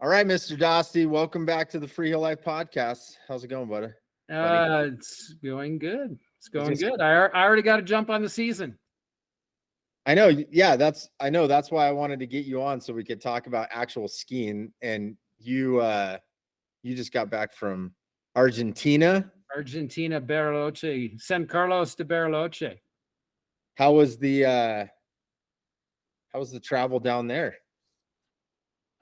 All right, Mr. Dostie, welcome back to the Freeheel Life podcast. How's it going, buddy? It's going good. It's going good. I already got to jump on the season. I know. Yeah, I know. That's why I wanted to get you on so we could talk about actual skiing. And you just got back from Argentina. Argentina, Bariloche, San Carlos de Bariloche. How was the travel down there?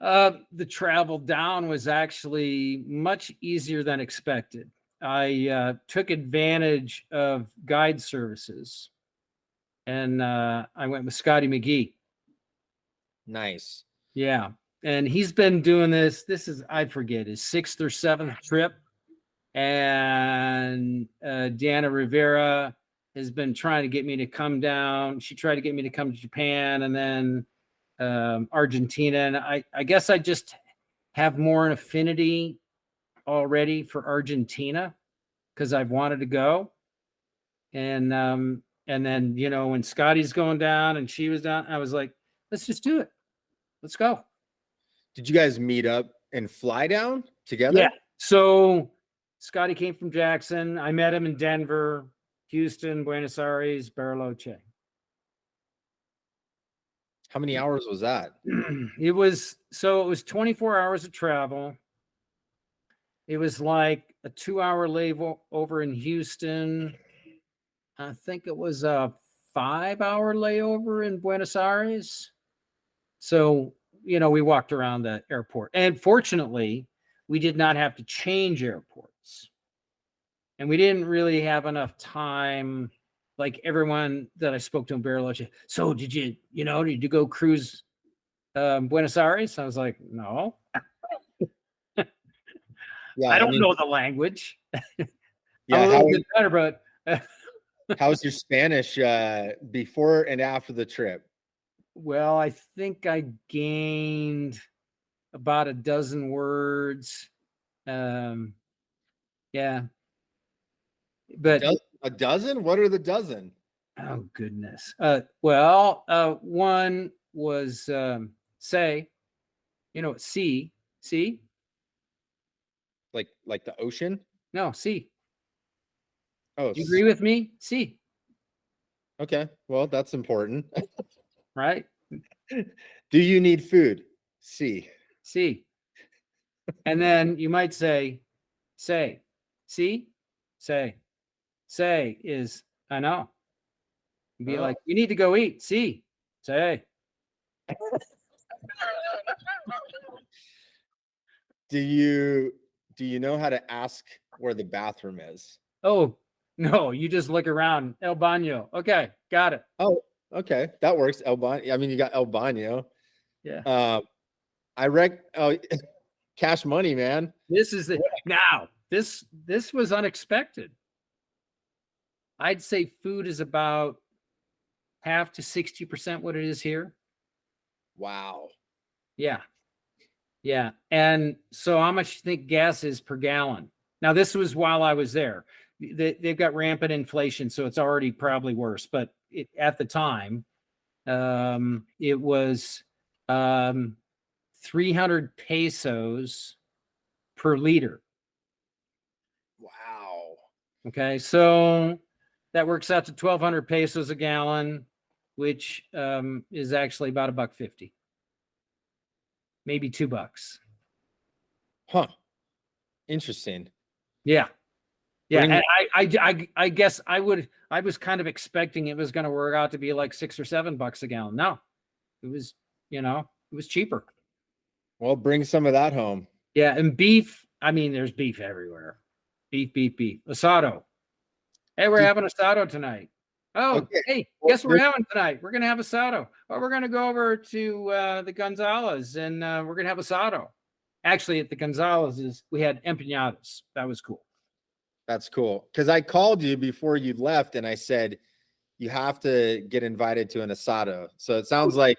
The travel down was actually much easier than expected. I took advantage of guide services, and I went with Scotty McGee. Nice. Yeah, and he's been doing this. This is, I forget, his 6th or 7th trip. And Diana Rivera has been trying to get me to come down. She tried to get me to come to Japan, and then Argentina. And I guess I just have more an affinity already for Argentina because I've wanted to go. And then, you know, when Scotty's going down and she was down, I was like, let's just do it. Let's go. Did you guys meet up and fly down together? Yeah. So Scotty came from Jackson. I met him in Denver, Houston, Buenos Aires, Bariloche. How many hours was that? It was 24 hours of travel. It was like a 2-hour layover in Houston. I think it was a 5-hour layover in Buenos Aires. So, you know, we walked around the airport. And fortunately, we did not have to change airports. And we didn't really have enough time, like everyone that I spoke to in Bariloche. So did you go cruise Buenos Aires? I was like, no. Yeah, I don't know the language. Yeah, I'm a little bit better, but how's your Spanish before and after the trip? Well, I think I gained about a dozen words. Yeah. But a dozen? What are the dozen? Oh goodness. One was say, sea. Like the ocean? No, sea. Oh, do you agree with me? Sea. Okay. Well, that's important. Right? Do you need food? Sea. And then you might say, see, say is, I know. Be like, you need to go eat. See, say. Do you know how to ask where the bathroom is? Oh, no, you just look around. El baño. Okay, got it. Oh, okay. That works. El baño. I mean, you got El baño. Yeah. Cash money, man. This was unexpected. I'd say food is about half to 60% what it is here. Wow. Yeah. And so how much do you think gas is per gallon? Now, this was while I was there. They've got rampant inflation, so it's already probably worse. But at the time, it was 300 pesos per liter. Wow. Okay, so that works out to 1,200 pesos a gallon, which is actually about $1.50, maybe $2. Huh. Interesting. Yeah. And I guess I was kind of expecting it was going to work out to be like $6 or $7 a gallon. No, it was, it was cheaper. Well, bring some of that home. Yeah, and beef. I mean, there's beef everywhere. Beef. Asado. Hey, we're having asado tonight. Oh, okay. Hey, guess what we're having tonight? We're going to have asado. Well, we're going to go over to the Gonzalez, and we're going to have asado. Actually, at the Gonzalez's, we had empanadas. That was cool. That's cool. Because I called you before you left, and I said, you have to get invited to an asado. So it sounds like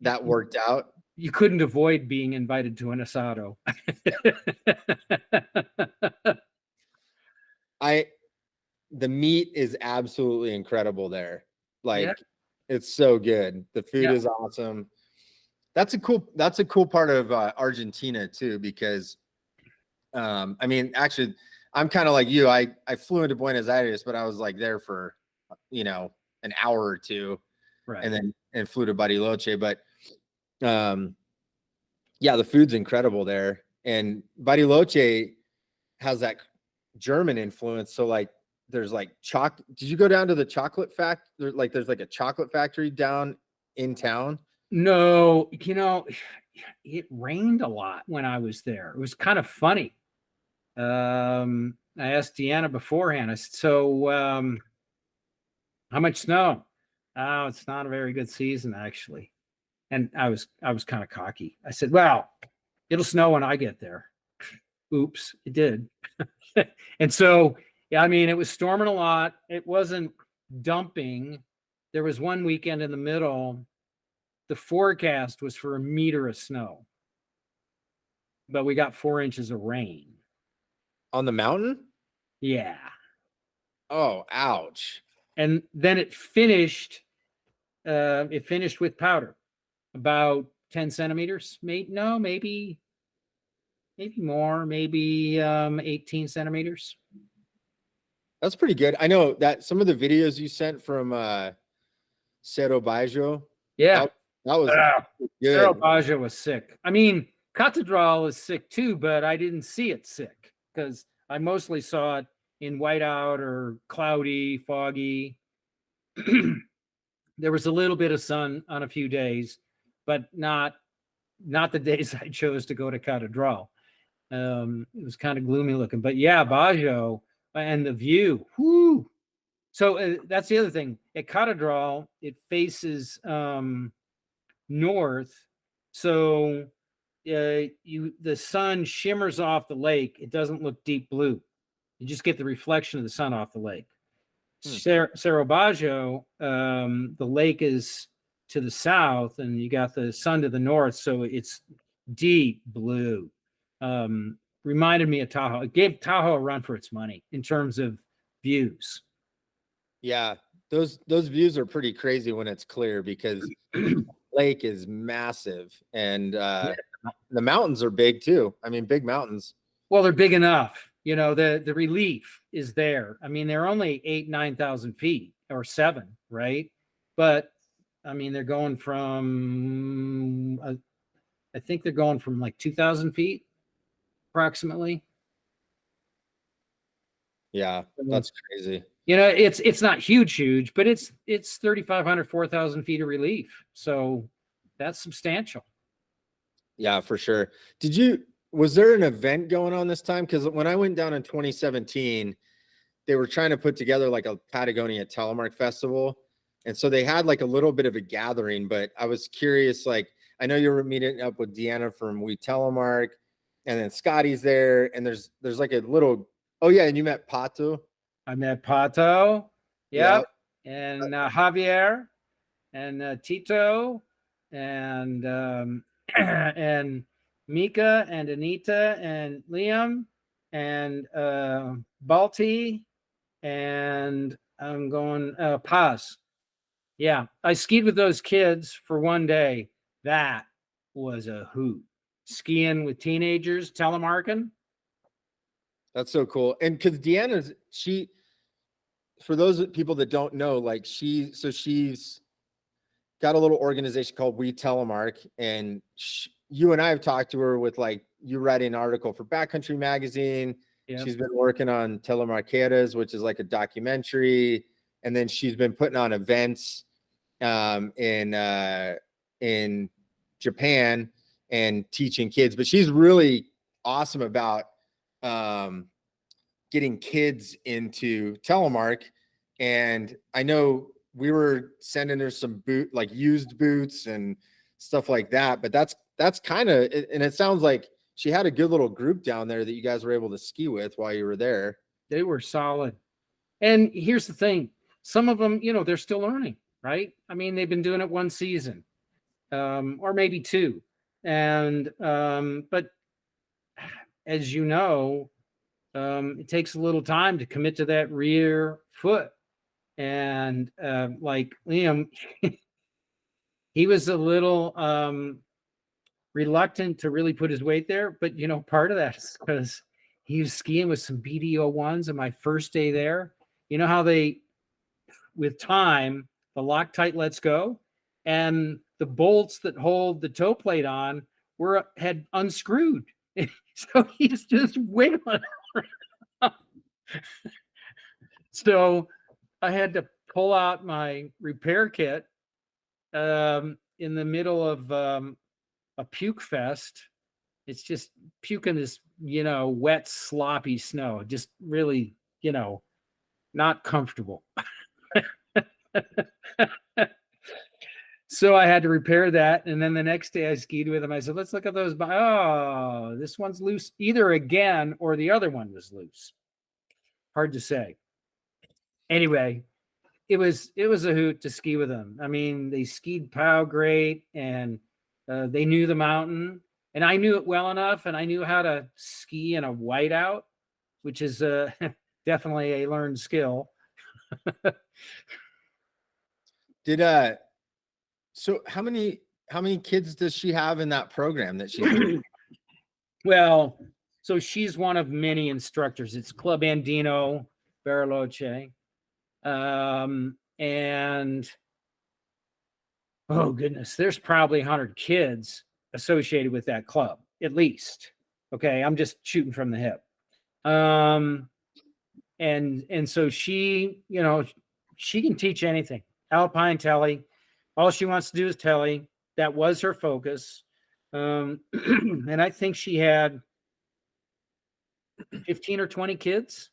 that worked out. You couldn't avoid being invited to an asado. The meat is absolutely incredible there. Like, it's so good. The food is awesome. That's a cool part of Argentina too, because I mean, actually, I'm kind of like you. I flew into Buenos Aires, but I was like there for, an hour or two, Right. and flew to Bariloche. But yeah, the food's incredible there, and Bariloche has that German influence. So like, there's like Did you go down to the chocolate factory? There's like a chocolate factory down in town. No, it rained a lot when I was there. It was kind of funny. I asked Deanna beforehand. I said, "So, how much snow?" "Oh, it's not a very good season, actually." And I was kind of cocky. I said, "Well, it'll snow when I get there." Oops, it did. And so, yeah, I mean, it was storming a lot. It wasn't dumping. There was one weekend in the middle. The forecast was for 1 meter of snow, but we got 4 inches of rain. On the mountain? Yeah. Oh, ouch. And then it finished with powder, about 10 centimeters. Maybe more, maybe 18 centimeters. That's pretty good. I know that some of the videos you sent from Cerro Baggio, Yeah. that was Cerro good. Baggio was sick. I mean, Catedral is sick too, but I didn't see it sick because I mostly saw it in whiteout or cloudy, foggy. There was a little bit of sun on a few days, but not the days I chose to go to Catedral. It was kind of gloomy looking, but yeah, Baggio and the view. Whoo! So that's the other thing. At Catedral, it faces north, so the sun shimmers off the lake. It doesn't look deep blue. You just get the reflection of the sun off the lake. Cerro Baggio, the lake is to the south, and you got the sun to the north, so it's deep blue. Reminded me of Tahoe. It gave Tahoe a run for its money in terms of views. Yeah, those views are pretty crazy when it's clear, because lake is massive, and the mountains are big too. I mean, big mountains. Well, they're big enough. The relief is there. I mean, they're only 8,000-9,000 feet or 7, right? But I mean, they're going from I think they're going from like 2,000 feet approximately. Yeah, that's crazy. It's not huge, but it's 3,500, 4,000 feet of relief. So that's substantial. Yeah, for sure. Was there an event going on this time? Because when I went down in 2017, they were trying to put together like a Patagonia Telemark festival. And so they had like a little bit of a gathering, but I was curious, like, I know you were meeting up with Deanna from We Telemark, and then Scotty's there, and there's like a little, oh yeah, and you met Pato. I met Pato. Yeah. Yep. And Javier and Tito and and Mika and Anita and Liam and Balti, and I'm going Paz. Yeah, I skied with those kids for one day. That was a hoot. Skiing with teenagers, telemarking. That's so cool. And because Deanna's, for those people that don't know, like she's got a little organization called We Telemark, and you and I have talked to her with, like, you writing an article for Backcountry Magazine. Yep. She's been working on Telemarqueras, which is like a documentary, and then she's been putting on events in Japan and teaching kids. But she's really awesome about getting kids into telemark. And I know we were sending her some used boots and stuff like that, but that's kind of, and it sounds like she had a good little group down there that you guys were able to ski with while you were there. They were solid. And here's the thing. Some of them, they're still learning, right? I mean, they've been doing it one season, or maybe 2. And, but as you know, it takes a little time to commit to that rear foot. And like Liam, he was a little reluctant to really put his weight there. But, you know, part of that is because he was skiing with some BD-01s on my first day there. You know how they, with time, the Loctite lets go, and the bolts that hold the toe plate on had unscrewed. So he's just wiggling. So I had to pull out my repair kit in the middle of a puke fest. It's just puking this, you know, wet, sloppy snow. Just really, you know, not comfortable. So I had to repair that. And then the next day I skied with him. I said, let's look at those. Oh, this one's loose either again or the other one was loose. Hard to say. Anyway, it was a hoot to ski with them. I mean, they skied POW great, and they knew the mountain, and I knew it well enough, and I knew how to ski in a whiteout, which is definitely a learned skill. So how many kids does she have in that program that she's doing? Well, so she's one of many instructors. It's Club Andino, Bariloche. And oh goodness, there's probably 100 kids associated with that club, at least. Okay, I'm just shooting from the hip. And so she, you know, she can teach anything. Alpine telly. All she wants to do is telly. That was her focus. And I think she had 15 or 20 kids,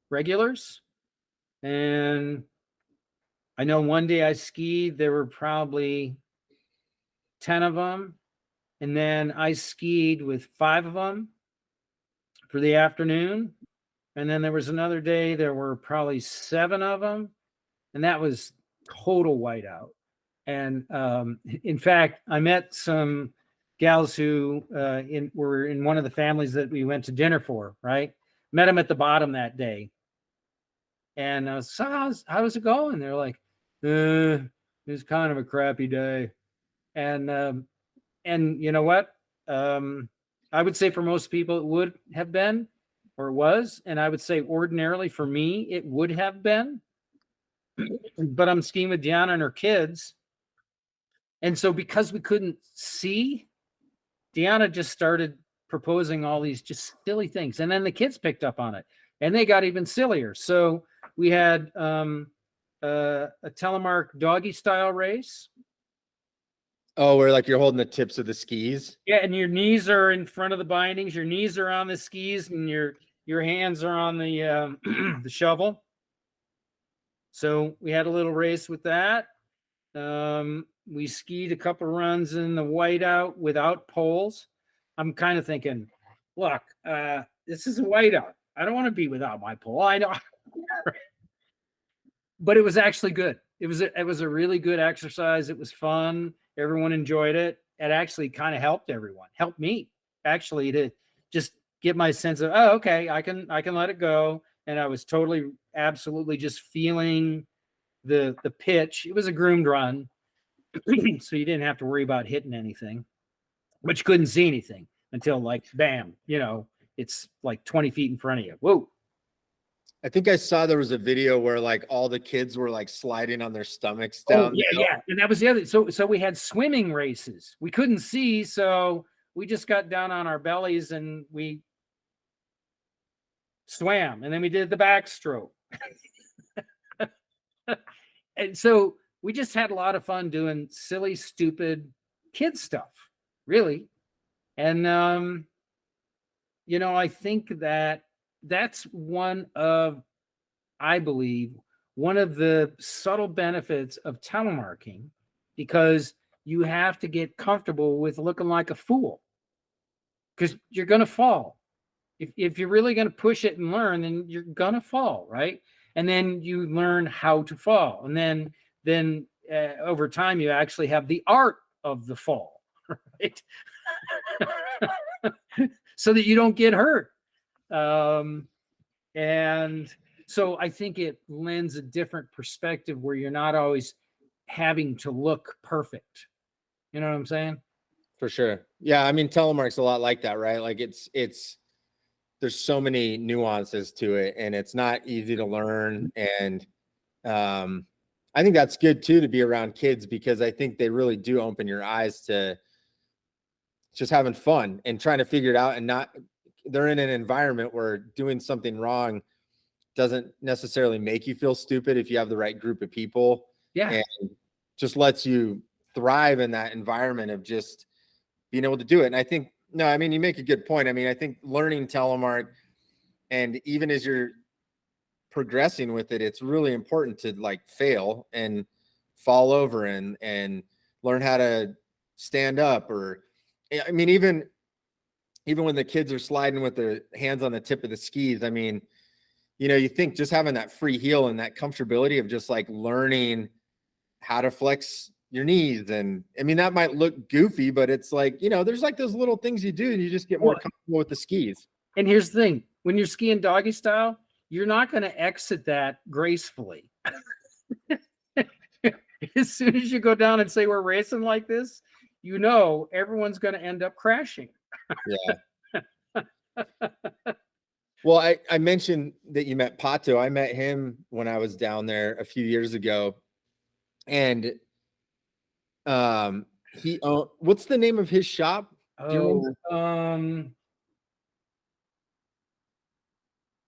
regulars. And I know one day I skied, there were probably 10 of them. And then I skied with 5 of them for the afternoon. And then there was another day, there were probably 7 of them. And that was total whiteout. And in fact, I met some gals who were in one of the families that we went to dinner for, right? Met them at the bottom that day. And I was, so how's it going? They're like, it was kind of a crappy day. And you know what? I would say for most people it would have been, or it was. And I would say ordinarily for me, it would have been. But I'm skiing with Diana and her kids. And so because we couldn't see, Diana just started proposing all these just silly things. And then the kids picked up on it and they got even sillier. So we had a telemark doggy style race. Oh, where like you're holding the tips of the skis. Yeah, and your knees are in front of the bindings. Your knees are on the skis, and your hands are on the the shovel. So we had a little race with that. We skied a couple runs in the whiteout without poles. I'm kind of thinking, look, this is a whiteout. I don't want to be without my pole. I know. But it was actually good. It was a really good exercise. It was fun. Everyone enjoyed it. It actually kind of helped everyone. Helped me actually to just get my sense of, oh, okay, I can let it go. And I was totally, absolutely just feeling the pitch. It was a groomed run. So you didn't have to worry about hitting anything, but you couldn't see anything until like, bam, you know, it's like 20 feet in front of you. Whoa. I think I saw there was a video where like all the kids were like sliding on their stomachs down. Oh, yeah. And that was the other. So we had swimming races. We couldn't see, so we just got down on our bellies and we swam, and then we did the backstroke. And so we just had a lot of fun doing silly, stupid kid stuff, really. And you know, I think that's one of, I believe, one of the subtle benefits of telemarking, because you have to get comfortable with looking like a fool, because you're going to fall. If you're really going to push it and learn, then you're going to fall, right? And then you learn how to fall. And then over time, you actually have the art of the fall, right? So that you don't get hurt. And so I think it lends a different perspective where you're not always having to look perfect. You know what I'm saying? For sure. Yeah. I mean, telemark's a lot like that, right? Like there's so many nuances to it and it's not easy to learn. And, I think that's good too, to be around kids because I think they really do open your eyes to just having fun and trying to figure it out and not, they're in an environment where doing something wrong doesn't necessarily make you feel stupid if you have the right group of people. Yeah. And just lets you thrive in that environment of just being able to do it. And I think, no, I mean, you make a good point. I mean, I think learning telemark and even as you're progressing with it, it's really important to like fail and fall over and learn how to stand up or, I mean, even when the kids are sliding with their hands on the tip of the skis, I mean, you think just having that free heel and that comfortability of just like learning how to flex your knees. And I mean, that might look goofy, but it's like, there's like those little things you do and you just get more comfortable with the skis. And here's the thing, when you're skiing doggy style, you're not going to exit that gracefully. As soon as you go down and say we're racing like this, everyone's going to end up crashing. Yeah. Well, I mentioned that you met Pato. I met him when I was down there a few years ago. And what's the name of his shop? Do you remember?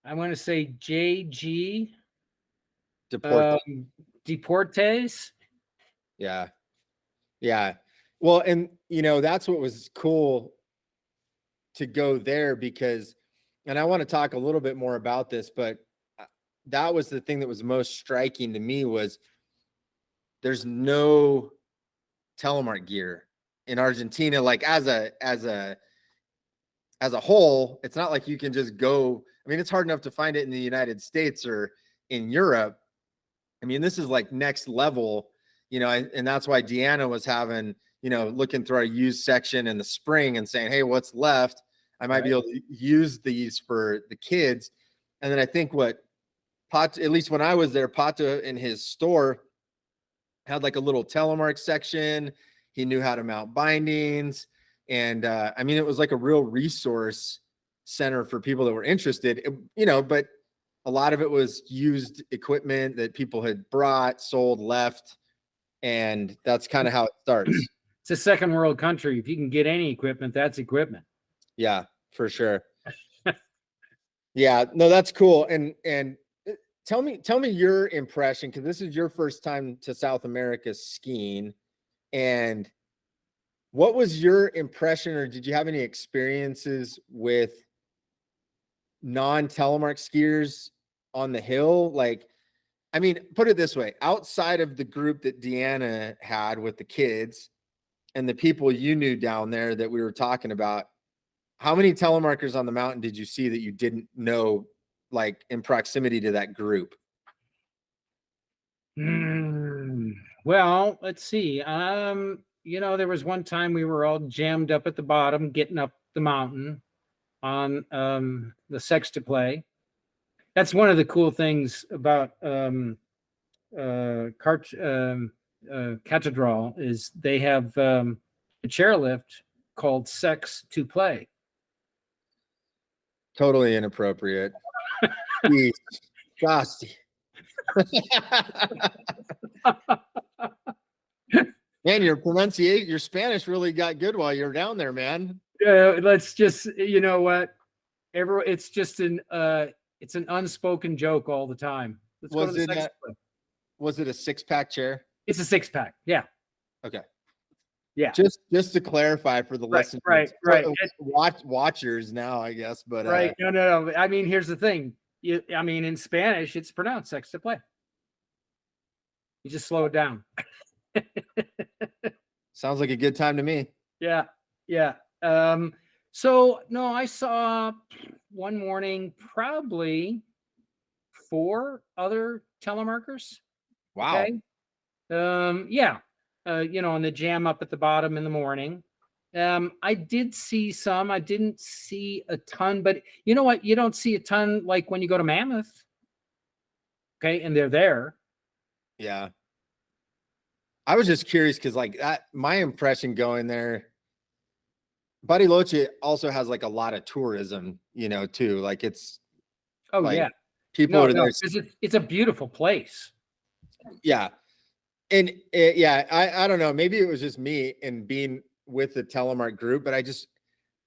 I want to say JG Deportes. Yeah. Yeah. Well, and that's what was cool to go there because, and I want to talk a little bit more about this, but that was the thing that was most striking to me was there's no telemark gear in Argentina. Like as a whole, it's not like you can just go. I mean, it's hard enough to find it in the United States or in Europe. I mean, this is like next level, and that's why Deanna was having, looking through our used section in the spring and saying, hey, what's left? I might be able to use these for the kids. And then I think at least when I was there, Pato in his store had like a little telemark section. He knew how to mount bindings. And I mean, it was like a real resource center for people that were interested, but a lot of it was used equipment that people had brought, sold, left. And that's kind of how it starts. It's a second world country. If you can get any equipment, that's equipment. Yeah, for sure. Yeah, no, that's cool. And tell me your impression, because this is your first time to South America skiing. And what was your impression, or did you have any experiences with non-telemark skiers on the hill? Like, I mean, put it this way, outside of the group that Deanna had with the kids and the people you knew down there that we were talking about, how many telemarkers on the mountain did you see that you didn't know, like in proximity to that group? Well, let's see. There was one time we were all jammed up at the bottom, getting up the mountain on the sextuple. That's one of the cool things about Cathedral is they have a chairlift called Sex to Play. Totally inappropriate. Jeez, Dostie. Man, your Spanish really got good while you were down there, man. Let's just, what? It's just it's an unspoken joke all the time. Was it a 6-pack chair? It's a 6-pack. Yeah. Okay. Yeah. Just to clarify for the listeners, right. Watchers now, I guess, but right. No. I mean, here's the thing. In Spanish, it's pronounced sex to play. You just slow it down. Sounds like a good time to me. Yeah. So no, I saw one morning probably 4 other telemarkers. Wow. Okay. Yeah. On the jam up at the bottom in the morning. I did see some. I didn't see a ton, but you know what? You don't see a ton like when you go to Mammoth. Okay, and they're there. Yeah. I was just curious because like that, my impression going there, Bariloche also has like a lot of tourism, you know, too. Like it's Oh like yeah. people No, are no, there. because it's a beautiful place. Yeah. And yeah, I don't know. Maybe it was just me and being with the Telemark group, but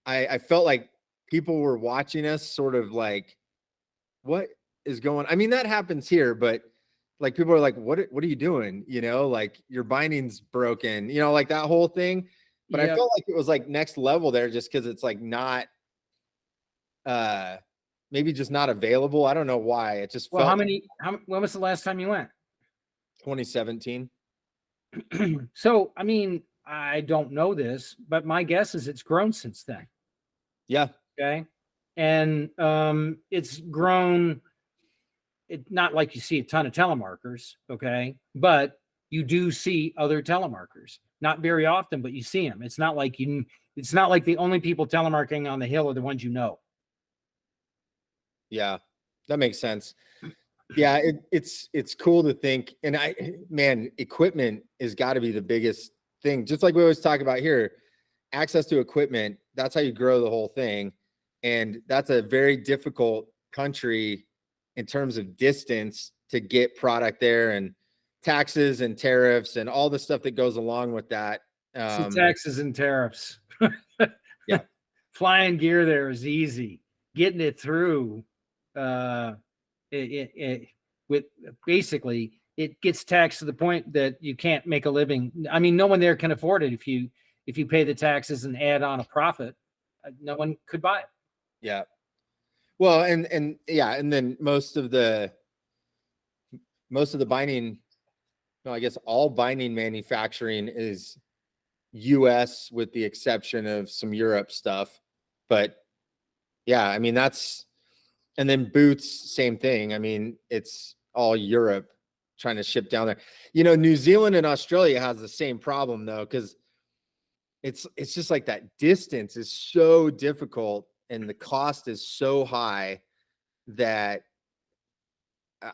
I felt like people were watching us sort of like, what is going, I mean, that happens here, but like people are like, what are you doing? You know, like your binding's broken, you know, like that whole thing. But I Yep. felt like it was like next level there just because it's like not maybe just not available. I don't know why. It just Well, felt when was the last time you went? 2017. So, I mean, I don't know this, but my guess is it's grown since then. Yeah. Okay. And it's grown, not like you see a ton of telemarketers, okay, but you do see other telemarketers. Not very often, but you see them. It's not like the only people telemarketing on the hill are the ones you know. Yeah. That makes sense. Yeah, it's cool to think, and man, equipment has got to be the biggest thing. Just like we always talk about here, access to equipment, that's how you grow the whole thing. And that's a very difficult country in terms of distance to get product there, and taxes and tariffs and all the stuff that goes along with that. So taxes and tariffs. Yeah. Flying gear there is easy. Getting it through, with basically it gets taxed to the point that you can't make a living. I mean, no one there can afford it. If you pay the taxes and add on a profit, no one could buy it. Yeah. Well, and yeah, and then most of the binding, no, I guess all binding manufacturing is US with the exception of some Europe stuff. But yeah, I mean, and then boots, same thing. I mean, it's all Europe trying to ship down there. You know, New Zealand and Australia has the same problem though, because it's just like that distance is so difficult and the cost is so high that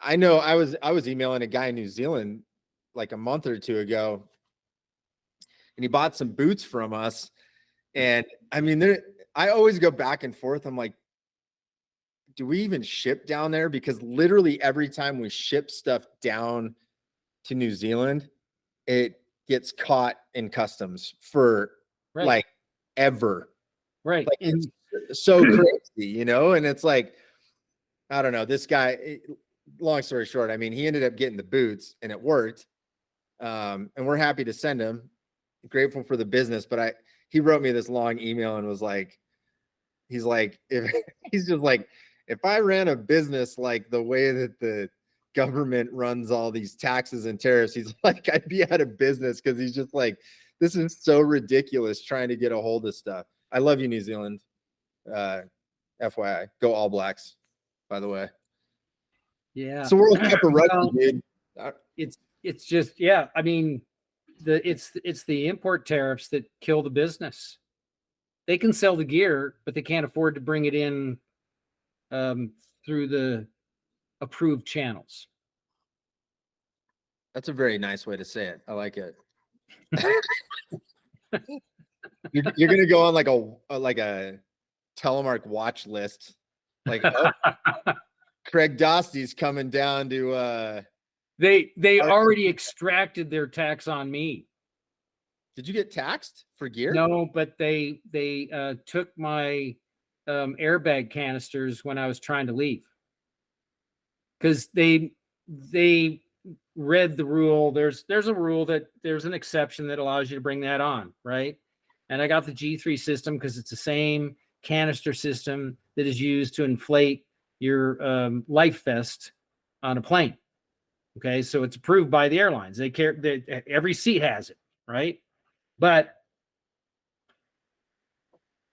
I know I was emailing a guy in New Zealand like a month or two ago, and he bought some boots from us. And I mean, I always go back and forth. I'm like, do we even ship down there? Because literally every time we ship stuff down to New Zealand, it gets caught in customs for Right. like ever. Right. Like it's so crazy, you know? And it's like, I don't know, this guy, long story short, I mean, he ended up getting the boots and it worked. And we're happy to send him, grateful for the business. But he wrote me this long email and was like, he's like, he's just like, if I ran a business like the way that the government runs all these taxes and tariffs, he's like, I'd be out of business. Cause he's just like, this is so ridiculous trying to get a hold of stuff. I love you, New Zealand. FYI, go All Blacks, by the way. Yeah. So World Cup of rugby, dude. It's just, yeah. I mean, it's the import tariffs that kill the business. They can sell the gear, but they can't afford to bring it in through the approved channels. That's a very nice way to say it. I like it. You're gonna go on like a Telemark watch list, like oh, Craig Dostie's coming down to. They already extracted their tax on me. Did you get taxed for gear? No, but they took my airbag canisters when I was trying to leave, because they read the rule. There's a rule that there's an exception that allows you to bring that on, right? And I got the G3 system because it's the same canister system that is used to inflate your life vest on a plane. Okay, so it's approved by the airlines. They care that every seat has it, right? But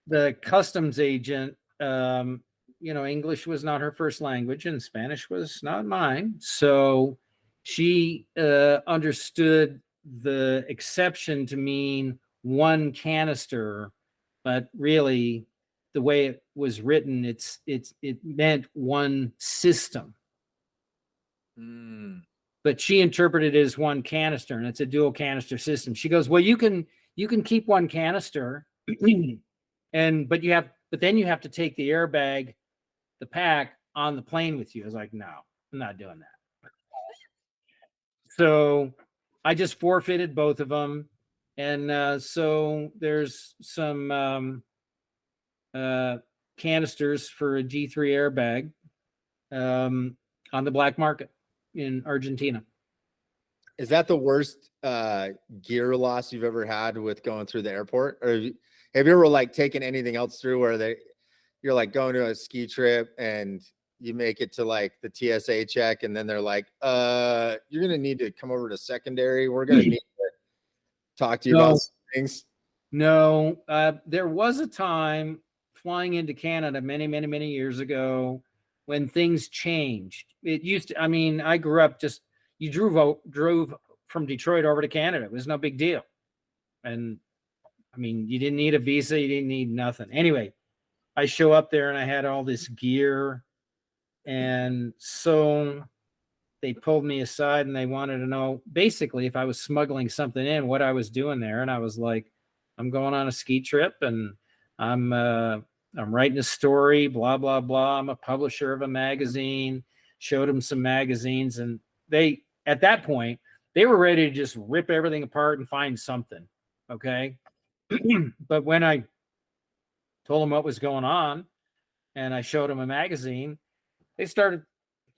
the customs agent, English was not her first language and Spanish was not mine. So she understood the exception to mean one canister, but really the way it was written, it meant one system. But she interpreted it as one canister, and it's a dual canister system. She goes, well, you can keep one canister But then you have to take the airbag, the pack on the plane with you. I was like, no, I'm not doing that. So I just forfeited both of them. And so there's some canisters for a G3 airbag on the black market in Argentina. Is that the worst gear loss you've ever had with going through the airport? Or have you ever like taken anything else through where you're like going to a ski trip and you make it to like the TSA check and then they're like, you're going to need to come over to secondary. We're going to need to talk to you about some things. No, there was a time flying into Canada many, many, many years ago when things changed. It used to, I mean, I grew up just, you drove from Detroit over to Canada. It was no big deal. And I mean, you didn't need a visa. You didn't need nothing. Anyway, I show up there and I had all this gear. And so they pulled me aside and they wanted to know basically if I was smuggling something in, what I was doing there. And I was like, I'm going on a ski trip and I'm writing a story, blah, blah, blah. I'm a publisher of a magazine, showed them some magazines. And they, at that point, they were ready to just rip everything apart and find something. Okay. But when I told them what was going on and I showed them a magazine, they started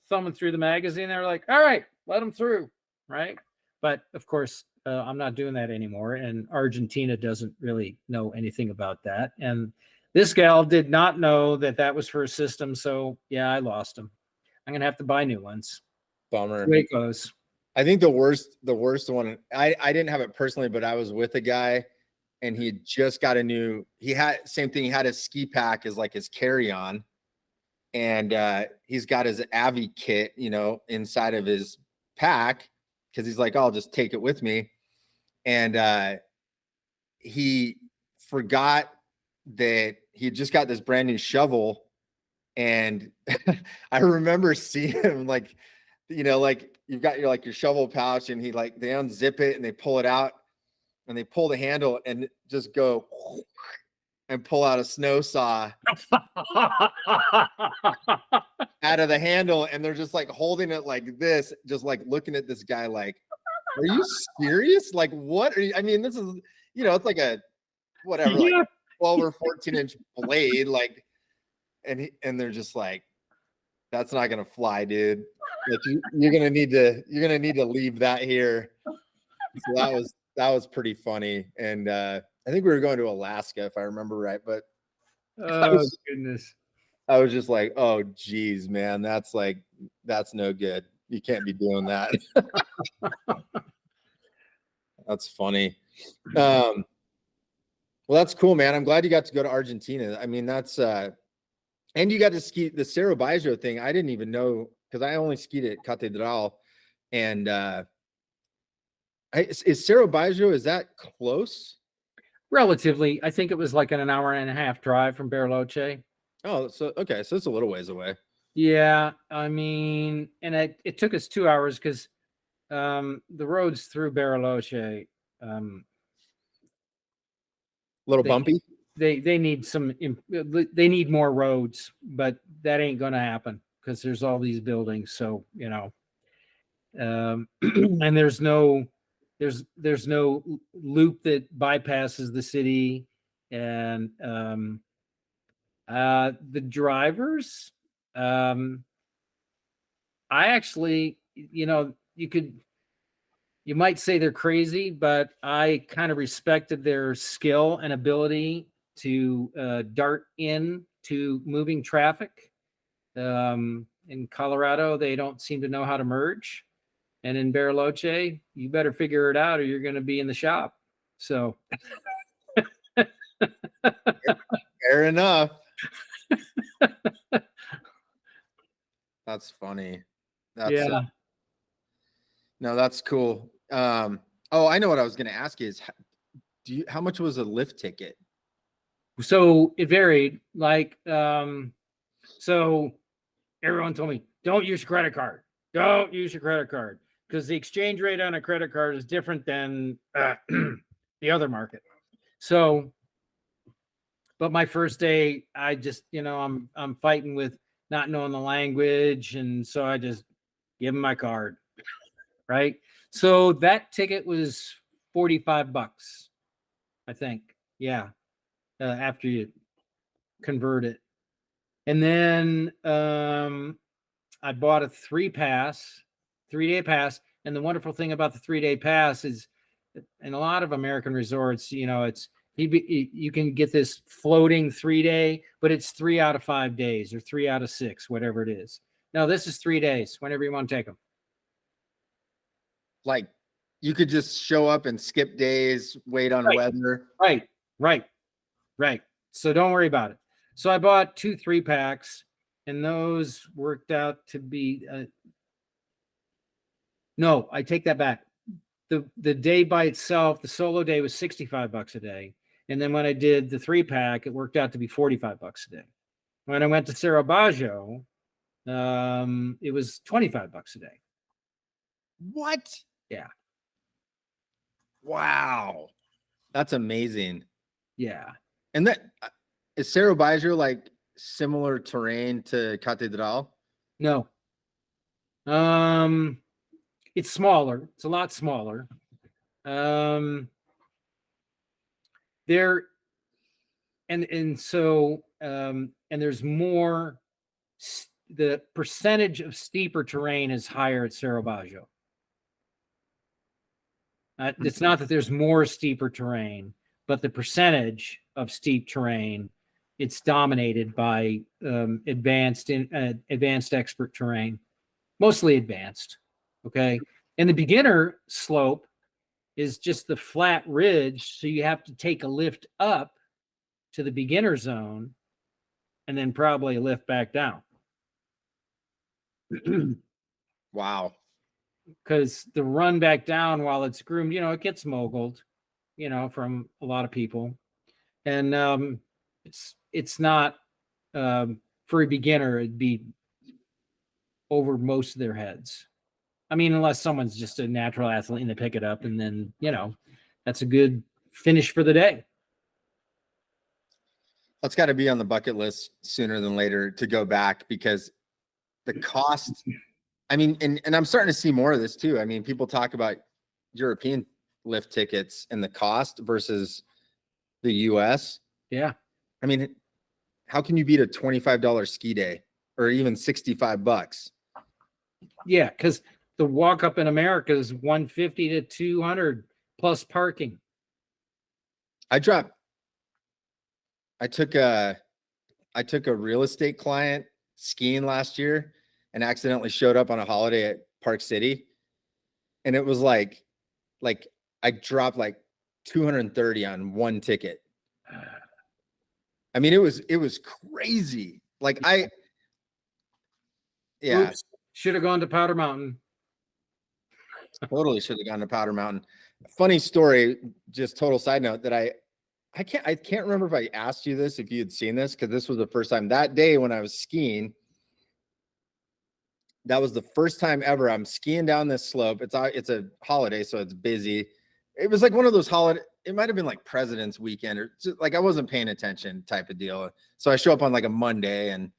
thumbing through the magazine. They were like, all right, let them through. Right. But of course, I'm not doing that anymore. And Argentina doesn't really know anything about that. And this gal did not know that that was for a system. So yeah, I lost them. I'm going to have to buy new ones. Bummer. Way it goes. I think the worst one, I didn't have it personally, but I was with a guy and he just got same thing. He had a ski pack as like his carry-on. And he's got his Avi kit, inside of his pack because he's like, I'll just take it with me. And he forgot that he just got this brand new shovel. And I remember seeing him like you've got your shovel pouch and they unzip it and they pull it out and they pull the handle and just go and pull out a snow saw out of the handle. And they're just like holding it like this, just like looking at this guy like, are you serious? Like, what are you? I mean, this is, it's like a, whatever, like 12 or 14-inch blade. Like, and they're just like, that's not going to fly, dude. Like you're going to need to leave that here. So that was pretty funny. And, I think we were going to Alaska, if I remember right, but Goodness. I was just like, oh geez, man, that's no good. You can't be doing that. That's funny. Well, that's cool, man. I'm glad you got to go to Argentina. I mean, that's and you got to ski the Cerro Baixo thing. I didn't even know because I only skied at Catedral. And is Cerro Baixo, is that close? Relatively. I think it was like an hour and a half drive from Bariloche. Oh, so okay, so it's a little ways away. Yeah, I mean, and it took us 2 hours because the roads through Bariloche, Little bumpy. They need they need more roads, but that ain't gonna happen because there's all these buildings. So and there's no loop that bypasses the city, and the drivers, I actually, you might say they're crazy, but I kind of respected their skill and ability to dart in to moving traffic. In Colorado, they don't seem to know how to merge. And in Bariloche, you better figure it out or you're going to be in the shop. So. Fair enough. That's funny. Yeah. No, that's cool. Oh, I know what I was going to ask you is, how much was a lift ticket? So it varied. Like, so everyone told me, don't use your credit card. Don't use your credit card because the exchange rate on a credit card is different than the other market. So, But my first day, I just, I'm fighting with not knowing the language. And so I just give them my card. Right. So that ticket was $45, I think. Yeah. After you convert it. And then I bought a 3-day pass. And the wonderful thing about the 3-day pass is in a lot of American resorts, it's you can get this floating 3-day, but it's 3 out of 5 days or 3 out of 6, whatever it is. No, this is 3 days, whenever you want to take them. Like you could just show up and skip days, wait on weather. Right. So don't worry about it. So I bought 2 3-packs, and those worked out to be no, I take that back. The day by itself, the solo day was $65 a day. And then when I did the 3-pack, it worked out to be $45 a day. When I went to Cerro Baggio, it was $25 a day. What? Yeah. Wow. That's amazing. Yeah. And that is Cerro Baggio like similar terrain to Catedral? No. It's smaller. It's a lot smaller. There and so and there's more. The percentage of steeper terrain is higher at Cerro Baggio. It's not that there's more steeper terrain, but the percentage of steep terrain, it's dominated by advanced expert terrain, mostly advanced. Okay. And the beginner slope is just the flat ridge. So you have to take a lift up to the beginner zone and then probably a lift back down. Wow. Because the run back down while it's groomed, it gets moguled, from a lot of people. And it's not for a beginner, it'd be over most of their heads. I mean, unless someone's just a natural athlete and they pick it up, and then, that's a good finish for the day. That's got to be on the bucket list sooner than later to go back, because the cost, I mean, and I'm starting to see more of this too. I mean, people talk about European lift tickets and the cost versus the US. Yeah. I mean, how can you beat a $25 ski day or even $65? Yeah, because the walk up in America is $150 to $200 plus parking. I took a real estate client skiing last year and accidentally showed up on a holiday at Park City. And it was like I dropped like 230 on one ticket. I mean, it was crazy. Like Should have gone to Powder Mountain. Totally should have gone to Powder Mountain. Funny story, just total side note, that I can't remember if I asked you this, if you had seen this, because this was the first time that day when I was skiing. That was the first time ever I'm skiing down this slope. It's a holiday, so it's busy. It was like one of those holiday. It might have been like President's Weekend, or just like I wasn't paying attention type of deal. So I show up on like a Monday, and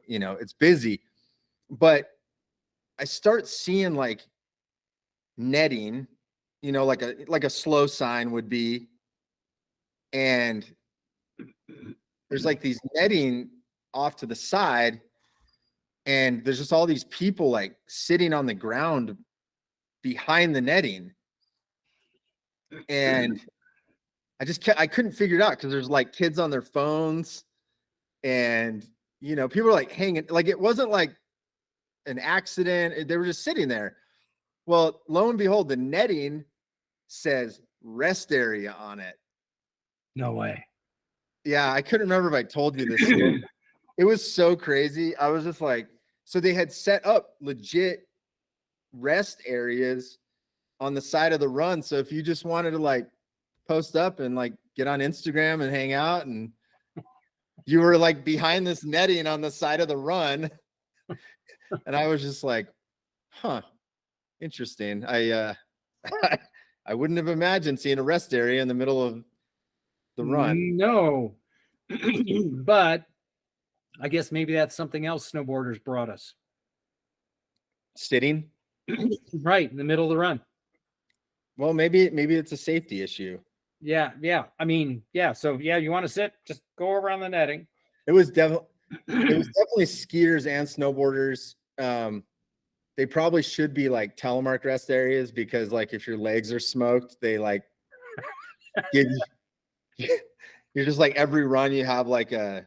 it's busy. But I start seeing like netting, like a slow sign would be, and there's like these netting off to the side, and there's just all these people like sitting on the ground behind the netting, and I couldn't figure it out, because there's like kids on their phones, and people are like hanging, like it wasn't like an accident, they were just sitting there. Well, lo and behold, the netting says rest area on it. No way. Yeah, I couldn't remember if I told you this. It was so crazy. I was just like, so they had set up legit rest areas on the side of the run. So if you just wanted to like post up and like get on Instagram and hang out, and you were like behind this netting on the side of the run. And I was just like, huh, interesting. I wouldn't have imagined seeing a rest area in the middle of the run. No. But I guess maybe that's something else snowboarders brought us. Sitting? Right in the middle of the run. Well, maybe it's a safety issue. Yeah. I mean, yeah. So yeah, you want to sit, just go around the netting. It was definitely skiers and snowboarders. They probably should be like telemark rest areas, because like if your legs are smoked, they like give you, you're just like every run you have like a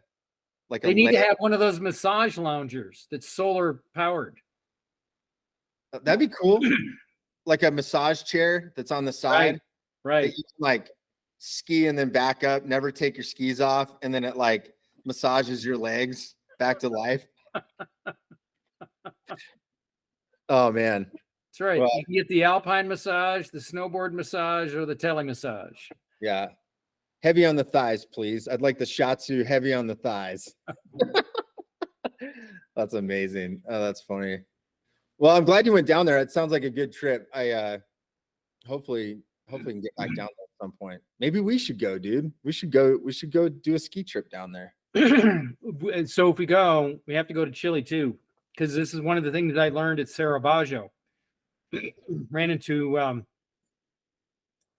They need to have one of those massage loungers that's solar powered. That'd be cool. Like a massage chair that's on the side. Right. That you can like ski and then back up, never take your skis off, and then it like massages your legs back to life. Oh man. That's right. Well, you can get the alpine massage, the snowboard massage, or the tele massage. Yeah. Heavy on the thighs, please. I'd like the Shatsu heavy on the thighs. That's amazing. Oh, that's funny. Well, I'm glad you went down there. It sounds like a good trip. I hopefully we can get back down there at some point. Maybe we should go, dude. We should go do a ski trip down there. So if we go, we have to go to Chile too, because this is one of the things I learned at Sarabajo. Ran into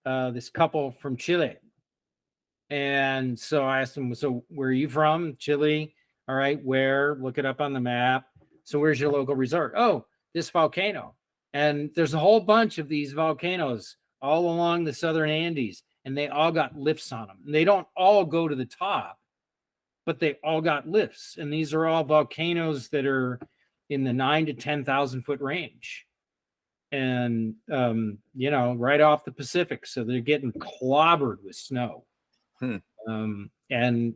this couple from Chile. And so I asked them, so where are you from? Chile. All right, where? Look it up on the map. So where's your local resort? Oh, this volcano. And there's a whole bunch of these volcanoes all along the southern Andes, and they all got lifts on them. And they don't all go to the top, but they all got lifts. And these are all volcanoes that are in the 9,000 to 10,000 foot range. And, right off the Pacific. So they're getting clobbered with snow. And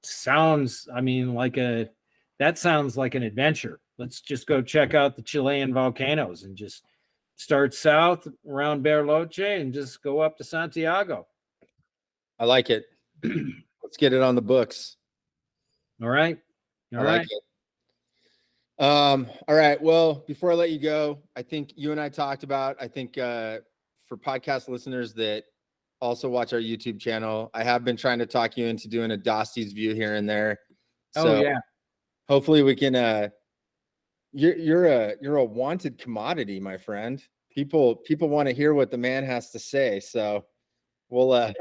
sounds, that sounds like an adventure. Let's just go check out the Chilean volcanoes and just start south around Bariloche and just go up to Santiago. I like it. Let's get it on the books. All right. All right. Like it. All right. Well, before I let you go, I think you and I talked about, I think for podcast listeners that also watch our YouTube channel, I have been trying to talk you into doing a Dostie's view here and there. So yeah. Hopefully we can, you're a wanted commodity, my friend. People want to hear what the man has to say. So we'll,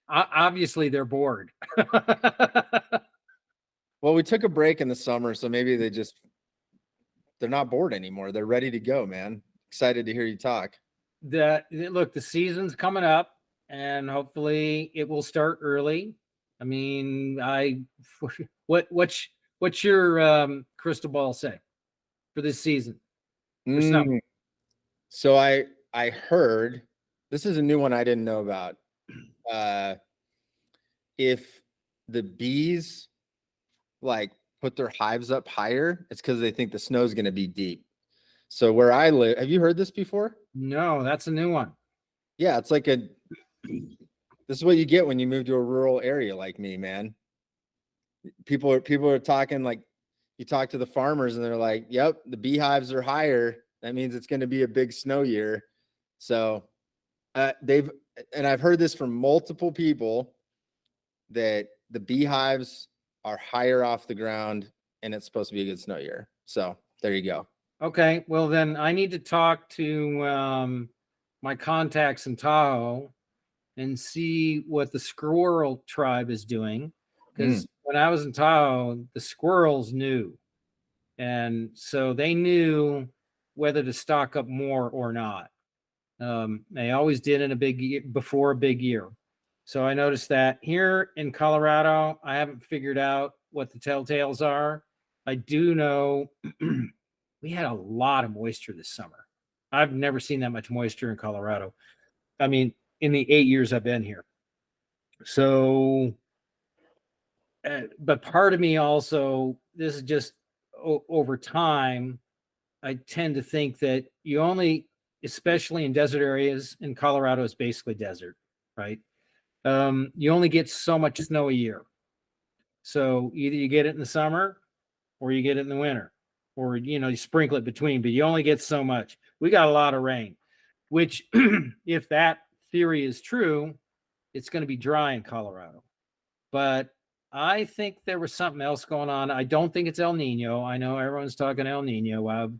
obviously they're bored. Well, we took a break in the summer, so maybe they're not bored anymore. They're ready to go, man. Excited to hear you talk. Look, the season's coming up, and hopefully it will start early. I mean, what's your crystal ball say for this season? So I heard, this is a new one I didn't know about. If the bees like put their hives up higher, it's because they think the snow's going to be deep. So where I live, have you heard this before? No, that's a new one. Yeah, it's like this is what you get when you move to a rural area like me, man. People are talking, like, you talk to the farmers and they're like, yep, the beehives are higher. That means it's going to be a big snow year. So I've heard this from multiple people that the beehives are higher off the ground and it's supposed to be a good snow year. So there you go. Okay. Well, then I need to talk to my contacts in Tahoe and see what the squirrel tribe is doing. Because when I was in Tahoe, the squirrels knew. And so they knew whether to stock up more or not. They always did in a big year, before a big year. So I noticed that here in Colorado, I haven't figured out what the telltales are. I do know we had a lot of moisture this summer. I've never seen that much moisture in Colorado. I mean, in the 8 years I've been here. So, but part of me also, this is just over time, I tend to think that you only, especially in desert areas, in Colorado is basically desert, right? You only get so much snow a year. So either you get it in the summer or you get it in the winter, or, you sprinkle it between, but you only get so much. We got a lot of rain, which if that theory is true, it's going to be dry in Colorado. but I think there was something else going on. I don't think it's El Nino. I know everyone's talking El Nino. Wow.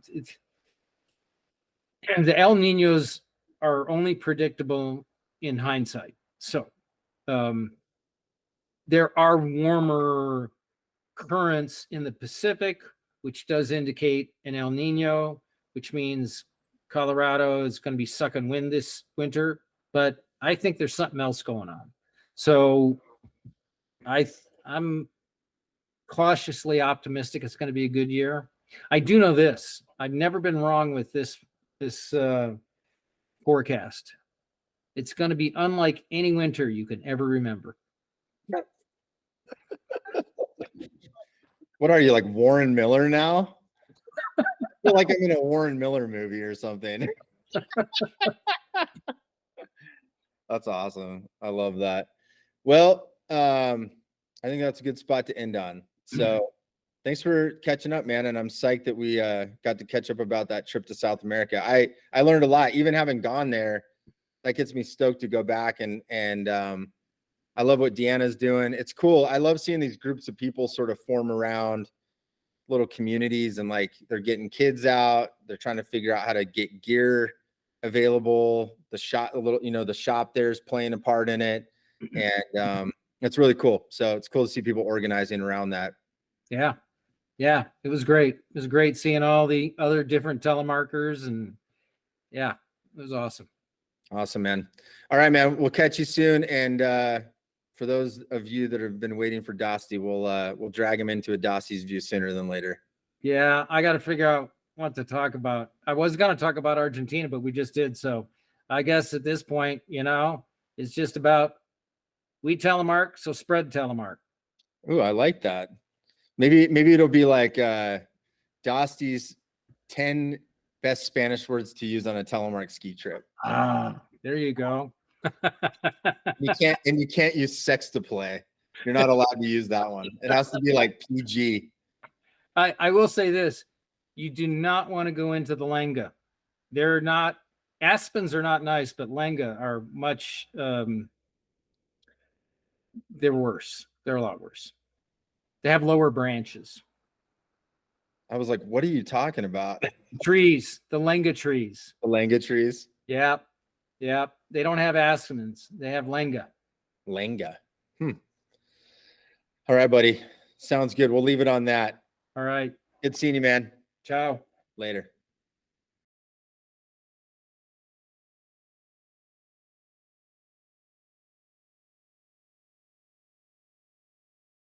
And the El Ninos are only predictable in hindsight. So there are warmer currents in the Pacific, which does indicate an El Nino, which means Colorado is going to be sucking wind this winter. But I think there's something else going on. So I'm cautiously optimistic it's going to be a good year. I do know this. I've never been wrong with this forecast. It's going to be unlike any winter you can ever remember. What are you, like Warren Miller now? I feel like I'm in a Warren Miller movie or something. That's awesome. I love that. Well, I think that's a good spot to end on. So thanks for catching up, man. And I'm psyched that we got to catch up about that trip to South America. I learned a lot, even having gone there. That gets me stoked to go back, and I love what Deanna's doing. It's cool. I love seeing these groups of people sort of form around little communities, and like they're getting kids out. They're trying to figure out how to get gear available. The shop there's playing a part in it, and it's really cool. So it's cool to see people organizing around that. Yeah. It was great. It was great seeing all the other different telemarketers, and yeah, it was awesome. Awesome, man. All right, man. We'll catch you soon. And for those of you that have been waiting for Dostie, we'll drag him into a Dostie's View sooner than later. Yeah, I got to figure out what to talk about. I was going to talk about Argentina, but we just did. So I guess at this point, it's just about We Telemark. So spread Telemark. Ooh, I like that. Maybe it'll be like Dostie's 10 best Spanish words to use on a telemark ski trip. There you go. You can't use sex to play. You're not allowed to use that one. It has to be like PG. I will say this. You do not want to go into the Lenga. Aspens are not nice, but Lenga are much, they're worse. They're a lot worse. They have lower branches. I was like, what are you talking about? Trees, the Lenga trees. The Lenga trees? Yep. They don't have aspens. They have Lenga. Lenga. All right, buddy. Sounds good. We'll leave it on that. All right. Good seeing you, man. Ciao. Later.